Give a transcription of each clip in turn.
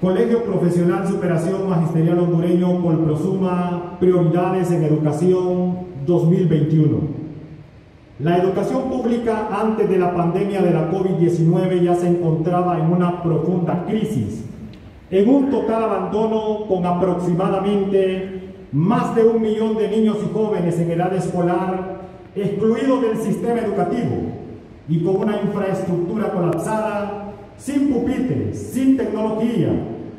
Colegio Profesional Superación Magisterial Hondureño Colprosuma, Prioridades en Educación 2021. La educación pública antes de la pandemia de la COVID-19 ya se encontraba en una profunda crisis, en un total abandono con aproximadamente más de 1 millón de niños y jóvenes en edad escolar excluidos del sistema educativo y con una infraestructura colapsada, sin pupitres, sin tecnología,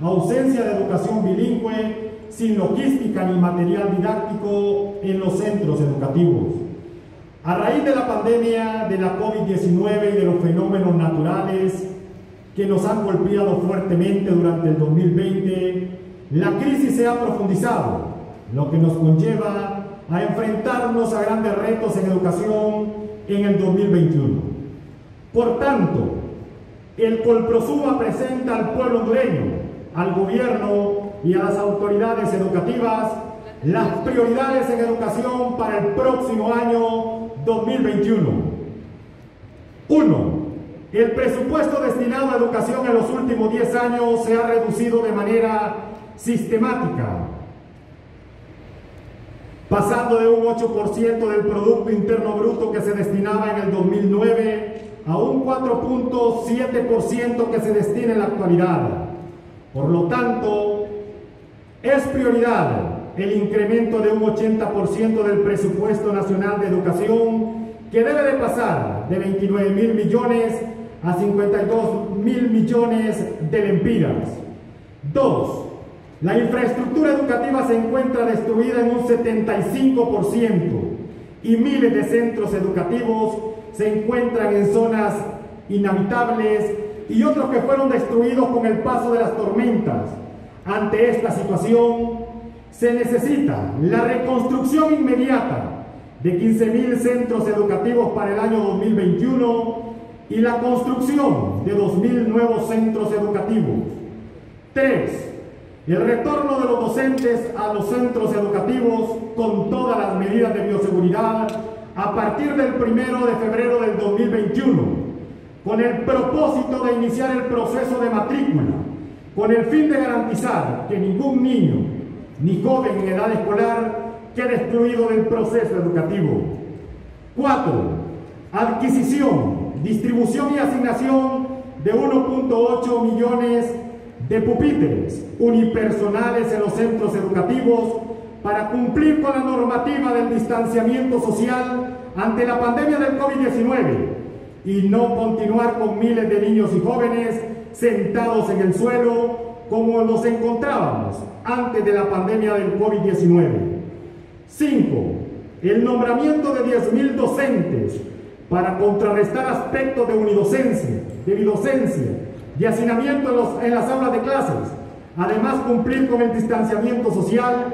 ausencia de educación bilingüe, sin logística ni material didáctico en los centros educativos. A raíz de la pandemia de la COVID-19 y de los fenómenos naturales que nos han golpeado fuertemente durante el 2020, la crisis se ha profundizado, lo que nos conlleva a enfrentarnos a grandes retos en educación en el 2021. Por tanto, el Colprosuma presenta al pueblo hondureño, al gobierno y a las autoridades educativas las prioridades en educación para el próximo año 2021. 1. El presupuesto destinado a educación en los últimos 10 años se ha reducido de manera sistemática, pasando de un 8% del Producto Interno Bruto que se destinaba en el 2009 a un 4.7% que se destina en la actualidad. Por lo tanto, es prioridad el incremento de un 80% del presupuesto nacional de educación, que debe de pasar de 29.000 millones a 52.000 millones de lempiras. 2. La infraestructura educativa se encuentra destruida en un 75% y miles de centros educativos se encuentran en zonas inhabitables y otros que fueron destruidos con el paso de las tormentas. Ante esta situación, se necesita la reconstrucción inmediata de 15.000 centros educativos para el año 2021 y la construcción de 2.000 nuevos centros educativos. 3. El retorno de los docentes a los centros educativos con todas las medidas de bioseguridad a partir del 1 de febrero del 2021, con el propósito de iniciar el proceso de matrícula, con el fin de garantizar que ningún niño ni joven en edad escolar quede excluido del proceso educativo. 4. Adquisición, distribución y asignación de 1.8 millones de pupitres unipersonales en los centros educativos para cumplir con la normativa del distanciamiento social ante la pandemia del COVID-19 y no continuar con miles de niños y jóvenes sentados en el suelo como nos encontrábamos antes de la pandemia del COVID-19. 5. El nombramiento de 10.000 docentes para contrarrestar aspectos de unidocencia, de bidocencia, de hacinamiento en las aulas de clases. Además, cumplir con el distanciamiento social,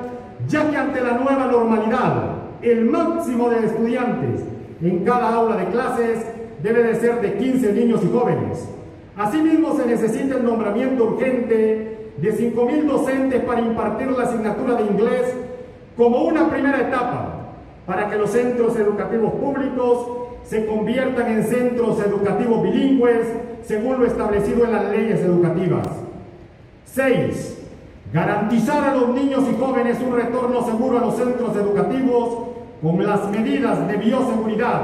ya que ante la nueva normalidad, el máximo de estudiantes en cada aula de clases debe de ser de 15 niños y jóvenes. Asimismo, se necesita el nombramiento urgente de 5.000 docentes para impartir la asignatura de inglés como una primera etapa para que los centros educativos públicos se conviertan en centros educativos bilingües según lo establecido en las leyes educativas. 6. Garantizar a los niños y jóvenes un retorno seguro a los centros educativos con las medidas de bioseguridad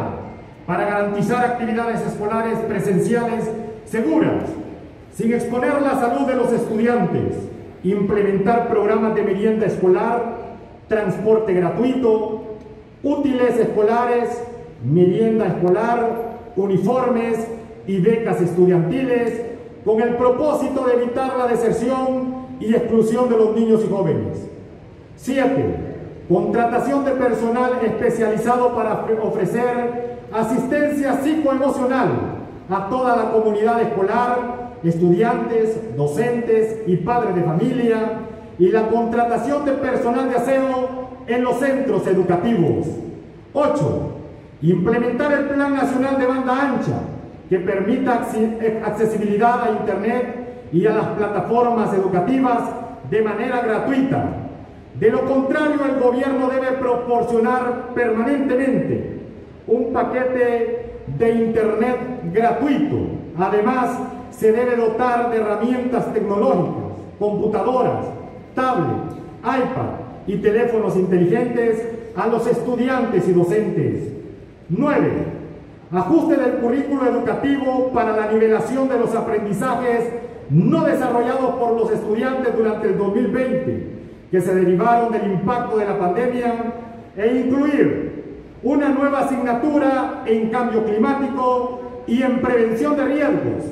para garantizar actividades escolares presenciales seguras, sin exponer la salud de los estudiantes, implementar programas de merienda escolar, transporte gratuito, útiles escolares, merienda escolar, uniformes y becas estudiantiles, con el propósito de evitar la deserción y exclusión de los niños y jóvenes. 7. Contratación de personal especializado para ofrecer asistencia psicoemocional a toda la comunidad escolar, estudiantes, docentes y padres de familia, y la contratación de personal de aseo en los centros educativos. 8. Implementar el Plan Nacional de Banda Ancha que permita accesibilidad a Internet y a las plataformas educativas de manera gratuita. De lo contrario, el gobierno debe proporcionar permanentemente un paquete de Internet gratuito. Además, se debe dotar de herramientas tecnológicas computadoras, tablets, iPad y teléfonos inteligentes a los estudiantes y docentes. 9. Ajuste del currículo educativo para la nivelación de los aprendizajes no desarrollados por los estudiantes durante el 2020, que se derivaron del impacto de la pandemia, e incluir una nueva asignatura en cambio climático y en prevención de riesgos,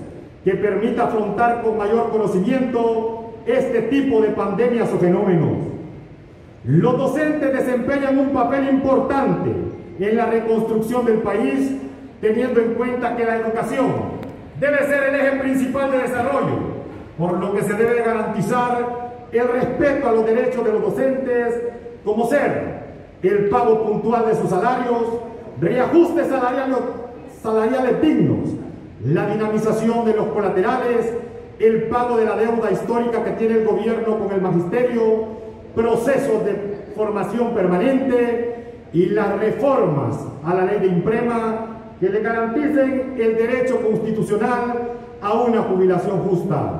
que permita afrontar con mayor conocimiento este tipo de pandemias o fenómenos. Los docentes desempeñan un papel importante en la reconstrucción del país, teniendo en cuenta que la educación debe ser el eje principal de desarrollo, por lo que se debe garantizar el respeto a los derechos de los docentes, como ser el pago puntual de sus salarios, reajustes salariales dignos, la dinamización de los colaterales, el pago de la deuda histórica que tiene el gobierno con el magisterio, procesos de formación permanente y las reformas a la ley de IMPREMA que le garanticen el derecho constitucional a una jubilación justa.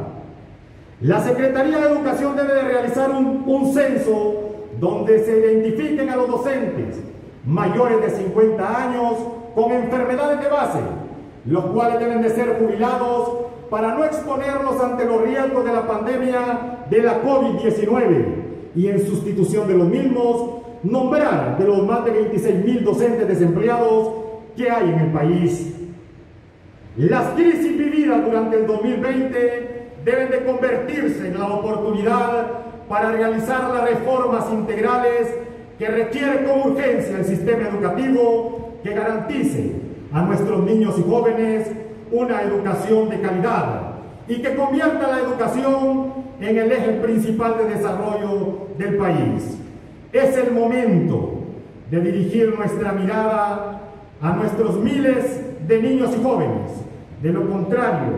La Secretaría de Educación debe de realizar un censo donde se identifiquen a los docentes mayores de 50 años con enfermedades de base, los cuales deben de ser jubilados para no exponerlos ante los riesgos de la pandemia de la COVID-19, y en sustitución de los mismos, nombrar de los más de 26,000 docentes desempleados que hay en el país. Las crisis vividas durante el 2020 deben de convertirse en la oportunidad para realizar las reformas integrales que requiere con urgencia el sistema educativo, que garantice a nuestros niños y jóvenes una educación de calidad y que convierta la educación en el eje principal de desarrollo del país. Es el momento de dirigir nuestra mirada a nuestros miles de niños y jóvenes. De lo contrario,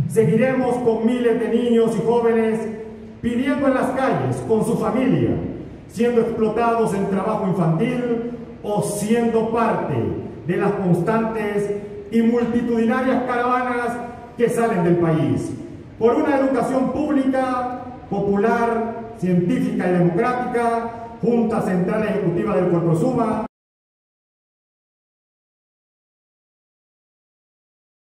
seguiremos con miles de niños y jóvenes pidiendo en las calles con su familia, siendo explotados en trabajo infantil o siendo parte de las constantes y multitudinarias caravanas que salen del país. Por una educación pública, popular, científica y democrática, Junta Central Ejecutiva del Colprosuma.